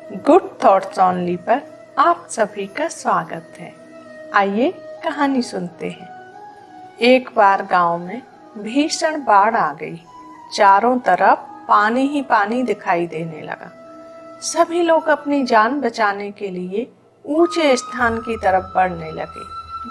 Good thoughts only पर आप सभी का स्वागत है। आइए कहानी सुनते हैं। एक बार गांव में भीषण बाढ़ आ गई। चारों तरफ पानी ही पानी दिखाई देने लगा। सभी लोग अपनी जान बचाने के लिए ऊंचे स्थान की तरफ बढ़ने लगे।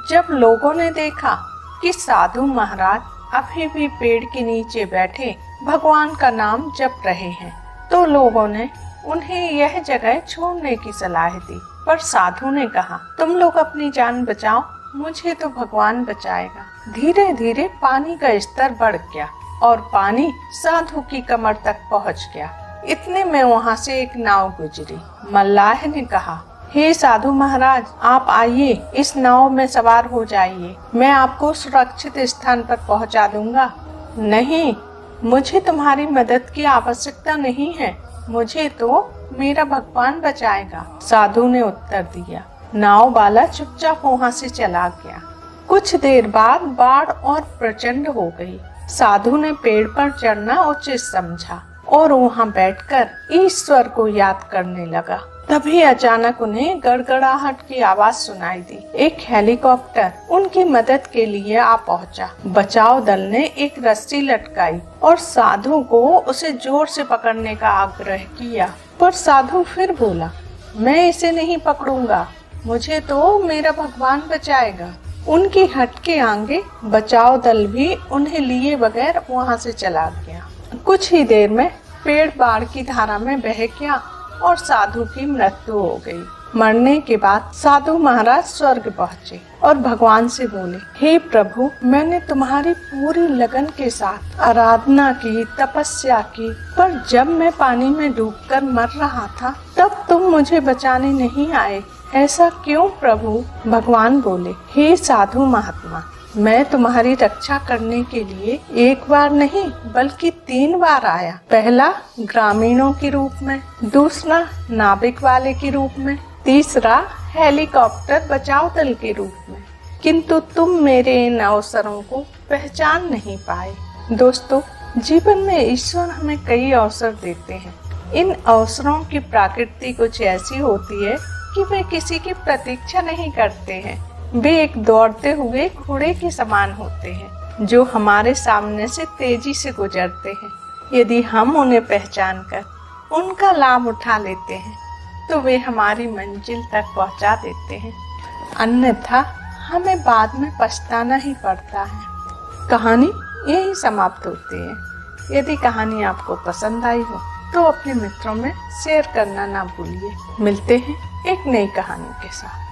जब लोगों ने देखा कि साधु महाराज अभी भी पेड़ के नीचे बैठे भगवान का नाम जप रहे हैं, तो लोगों ने उन्हें यह जगह छोड़ने की सलाह दी। पर साधु ने कहा, तुम लोग अपनी जान बचाओ, मुझे तो भगवान बचाएगा। धीरे धीरे पानी का स्तर बढ़ गया और पानी साधु की कमर तक पहुंच गया। इतने में वहां से एक नाव गुजरी। मल्लाह ने कहा, हे साधु महाराज, आप आइए, इस नाव में सवार हो जाइए, मैं आपको सुरक्षित स्थान पर पहुंचा दूंगा। नहीं, मुझे तुम्हारी मदद की आवश्यकता नहीं है, मुझे तो मेरा भगवान बचाएगा, साधु ने उत्तर दिया। नाव वाला चुपचाप वहाँ से चला गया। कुछ देर बाद बाढ़ और प्रचंड हो गई। साधु ने पेड़ पर चढ़ना उचित समझा और वहाँ बैठकर ईश्वर को याद करने लगा। तभी अचानक उन्हें गड़गड़ाहट की आवाज सुनाई दी। एक हेलीकॉप्टर उनकी मदद के लिए आ पहुंचा। बचाव दल ने एक रस्सी लटकाई और साधु को उसे जोर से पकड़ने का आग्रह किया, पर साधु फिर बोला, मैं इसे नहीं पकड़ूंगा, मुझे तो मेरा भगवान बचाएगा। उनकी हट के आगे बचाव दल भी उन्हें लिए बगैर वहाँ से चला गया। कुछ ही देर में पेड़ बाढ़ की धारा में बह गया और साधु की मृत्यु हो गई। मरने के बाद साधु महाराज स्वर्ग पहुँचे और भगवान से बोले, हे प्रभु, मैंने तुम्हारी पूरी लगन के साथ आराधना की, तपस्या की, पर जब मैं पानी में डूबकर मर रहा था तब तुम मुझे बचाने नहीं आए, ऐसा क्यों प्रभु? भगवान बोले, हे साधु महात्मा, मैं तुम्हारी रक्षा करने के लिए एक बार नहीं बल्कि 3 बार आया। पहला ग्रामीणों के रूप में, दूसरा नाविक वाले के रूप में, तीसरा हेलीकॉप्टर बचाव दल के रूप में, किंतु तुम मेरे इन अवसरों को पहचान नहीं पाए। दोस्तों, जीवन में ईश्वर हमें कई अवसर देते हैं। इन अवसरों की प्रकृति कुछ ऐसी होती है कि वे किसी की प्रतीक्षा नहीं करते हैं। वे एक दौड़ते हुए घोड़े के समान होते हैं जो हमारे सामने से तेजी से गुजरते हैं। यदि हम उन्हें पहचान कर उनका लाभ उठा लेते हैं तो वे हमारी मंजिल तक पहुंचा देते हैं, अन्यथा हमें बाद में पछताना ही पड़ता है। कहानी यही समाप्त होती है। यदि कहानी आपको पसंद आई हो तो अपने मित्रों में शेयर करना ना भूलिए। मिलते हैं एक नई कहानी के साथ।